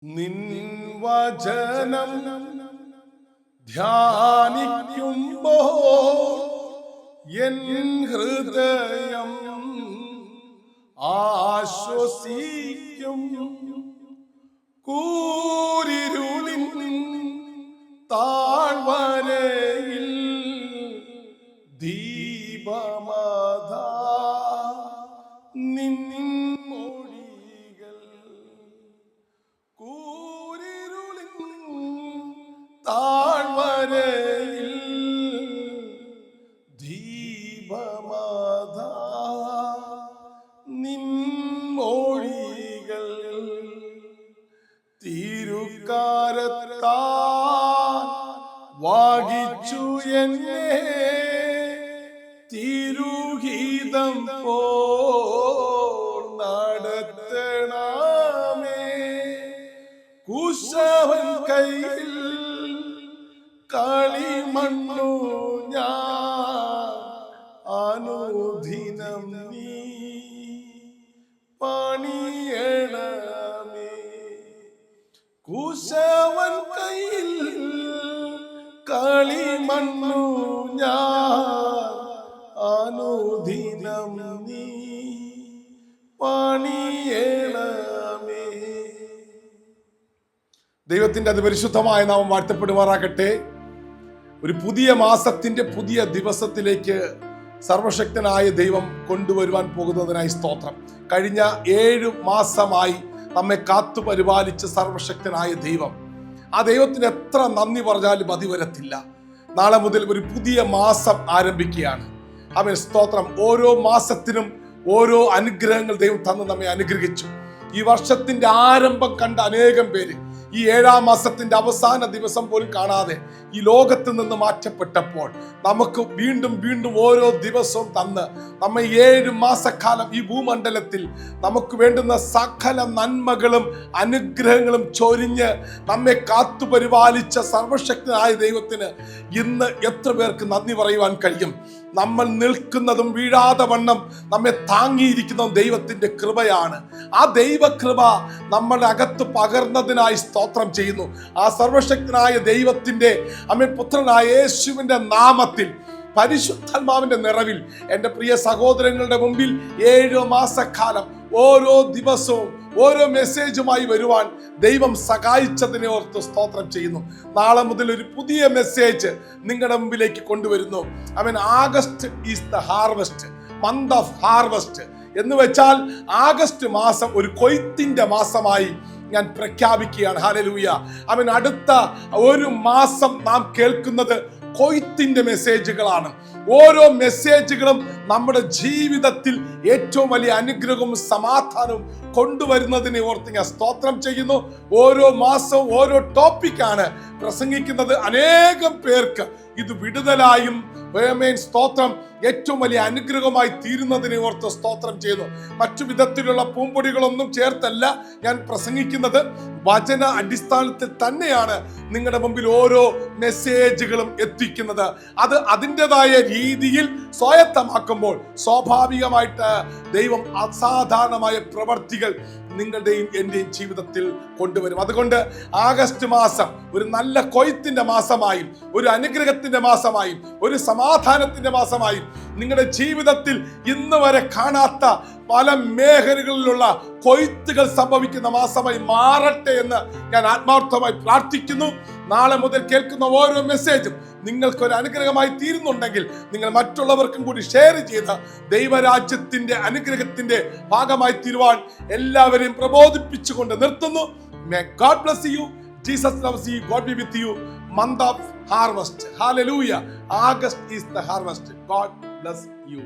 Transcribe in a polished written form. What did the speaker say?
നിൻ വചനം ധ്യാനിക്കുമ്പോൾ എൻ ഹൃദയം ആശ്വസിക്കും. കൂരിരുളിൻ താഴ്വരയിൽ ദീപമതാ നിൻ മൊഴികൾ. കൂരിരുളിൻ താഴ്വരയിൽ ദീപമതാ നിൻ മൊഴികൾ. തിരുക്കാരത്താൽ വാകിച്ചു എന്നെ തിരുഹിതം പോൽ നടത്തണമേ. കുശവൻ കയ്യിൽ കളിമണ്ണു ഞാൻ അനുദിനം നീ പണിയണമേ. കുശവൻ കയ്യിൽ കളിമണ്ണു ഞാൻ അനുദിനം നീ പണിയണമേ. ദൈവത്തിന്റെ അതിപരിശുദ്ധമായ നാമം വാഴ്ത്തപ്പെടുമാറാകട്ടെ. ഒരു പുതിയ മാസത്തിന്റെ പുതിയ ദിവസത്തിലേക്ക് സർവശക്തനായ ദൈവം കൊണ്ടുവരുവാൻ പോകുന്നതിനായി സ്തോത്രം. കഴിഞ്ഞ 7 മാസമായി നമ്മെ കാത്തു പരിപാലിച്ച സർവശക്തനായ ദൈവം, ആ ദൈവത്തിന് എത്ര നന്ദി പറഞ്ഞാലും മതി വരത്തില്ല. നാളെ മുതൽ ഒരു പുതിയ മാസം ആരംഭിക്കുകയാണ്. അവൻ സ്തോത്രം. ഓരോ മാസത്തിനും ഓരോ അനുഗ്രഹങ്ങൾ ദൈവം തന്ന് നമ്മെ അനുഗ്രഹിച്ചു. ഈ വർഷത്തിന്റെ ആരംഭം കണ്ട അനേകം പേര് ഈ 7-ാം മാസത്തിന്റെ അവസാന ദിവസം പോലും കാണാതെ ഈ ലോകത്ത് നിന്ന് മാറ്റപ്പെട്ടപ്പോൾ നമുക്ക് വീണ്ടും വീണ്ടും ഓരോ ദിവസവും തന്ന് നമ്മെ 7 മാസക്കാലം ഈ ഭൂമണ്ഡലത്തിൽ നമുക്ക് വേണ്ടുന്ന സകല നന്മകളും അനുഗ്രഹങ്ങളും ചൊരിഞ്ഞ് നമ്മെ കാത്തു പരിപാലിച്ച സർവശക്തനായ ദൈവത്തിന് ഇന്ന് എത്ര പേർക്ക് നന്ദി പറയുവാൻ കഴിയും? നമ്മൾ നിൽക്കുന്നതും വീഴാതെ വണ്ണം നമ്മെ താങ്ങിയിരിക്കുന്നതും ദൈവത്തിന്റെ കൃപയാണ്. ആ ദൈവകൃപ നമ്മുടെ അകത്ത് പകർന്നതിനായി സ്തോത്രം ചെയ്യുന്നു. ആ സർവശക്തനായ ദൈവത്തിന്റെ പുത്രനായ യേശുവിന്റെ നാമത്തിൽ പരിശുദ്ധാത്മാവിന്റെ നിറവിൽ എൻ്റെ പ്രിയ സഹോദരങ്ങളുടെ മുമ്പിൽ 7 മാസക്കാലം ഓരോ ദിവസവും ഓരോ മെസ്സേജുമായി വരുവാൻ ദൈവം സഹായിച്ചതിനെ ഓർത്ത് സ്തോത്രം ചെയ്യുന്നു. നാളെ മുതൽ ഒരു പുതിയ മെസ്സേജ് നിങ്ങളുടെ മുമ്പിലേക്ക് കൊണ്ടുവരുന്നു. August is the harvest, month of harvest എന്ന് വെച്ചാൽ ആഗസ്റ്റ് മാസം ഒരു കൊയ്ത്തിന്റെ മാസമായി ഞാൻ പ്രഖ്യാപിക്കുകയാണ്. ഹല്ലേലൂയ. അടുത്ത ഒരു മാസം നാം കേൾക്കുന്നത് കൊയ്ത്തിന്റെ മെസ്സേജുകളാണ്. ഓരോ മെസ്സേജുകളും നമ്മുടെ ജീവിതത്തിൽ ഏറ്റവും വലിയ അനുഗ്രഹവും സമാധാനവും കൊണ്ടുവരുന്നതിനെ ഓർത്ത് ഞാൻ സ്തോത്രം ചെയ്യുന്നു. ഓരോ മാസവും ഓരോ ടോപ്പിക്കാണ് പ്രസംഗിക്കുന്നത്. അനേകം പേർക്ക് ഇത് വിടുതലായും സ്തോത്രം ഏറ്റവും വലിയ അനുഗ്രഹമായി തീരുന്നതിനെ ഓർത്ത് സ്തോത്രം ചെയ്യുന്നു. മറ്റു വിധത്തിലുള്ള പൂമ്പൊടികളൊന്നും ചേർത്തല്ല ഞാൻ പ്രസംഗിക്കുന്നത്. വചന അടിസ്ഥാനത്തിൽ തന്നെയാണ് നിങ്ങളുടെ മുമ്പിൽ ഓരോ മെസ്സേജുകളും എത്തിക്കുന്നത്. അത് അതിൻ്റെതായ രീതിയിൽ സ്വായത്തമാക്കുമ്പോൾ സ്വാഭാവികമായിട്ട് ദൈവം അസാധാരണമായ പ്രവർത്തികൾ നിങ്ങളുടെയും എൻ്റെയും ജീവിതത്തിൽ കൊണ്ടുവരും. അതുകൊണ്ട് ആഗസ്റ്റ് മാസം ഒരു നല്ല കൊയ്ത്തിന്റെ മാസമായും ഒരു അനുഗ്രഹത്തിന്റെ മാസമായും ഒരു സമാധാനത്തിന്റെ മാസമായും നിങ്ങളുടെ ജീവിതത്തിൽ ഇന്ന് വരെ കാണാത്ത പല മേഖലകളിലുള്ള കൊയ്ത്തുകൾ സംഭവിക്കുന്ന മാസമായി മാറട്ടെ എന്ന് ഞാൻ ആത്മാർത്ഥമായി പ്രാർത്ഥിക്കുന്നു. നാളെ മുതൽ കേൾക്കുന്ന ഓരോ മെസ്സേജും നിങ്ങൾക്കൊരു അനുഗ്രഹമായി തീരുന്നുണ്ടെങ്കിൽ നിങ്ങൾ മറ്റുള്ളവർക്കും കൂടി ഷെയർ ചെയ്ത് ദൈവരാജ്യത്തിന്റെ അനുഗ്രഹത്തിന്റെ ഭാഗമായി തീരുവാൻ എല്ലാവരെയും പ്രബോധിപ്പിച്ചുകൊണ്ട് നിർത്തുന്നു. May God bless you. Jesus loves you. God be with you. Month of harvest. Hallelujah. August is the harvest. God bless you.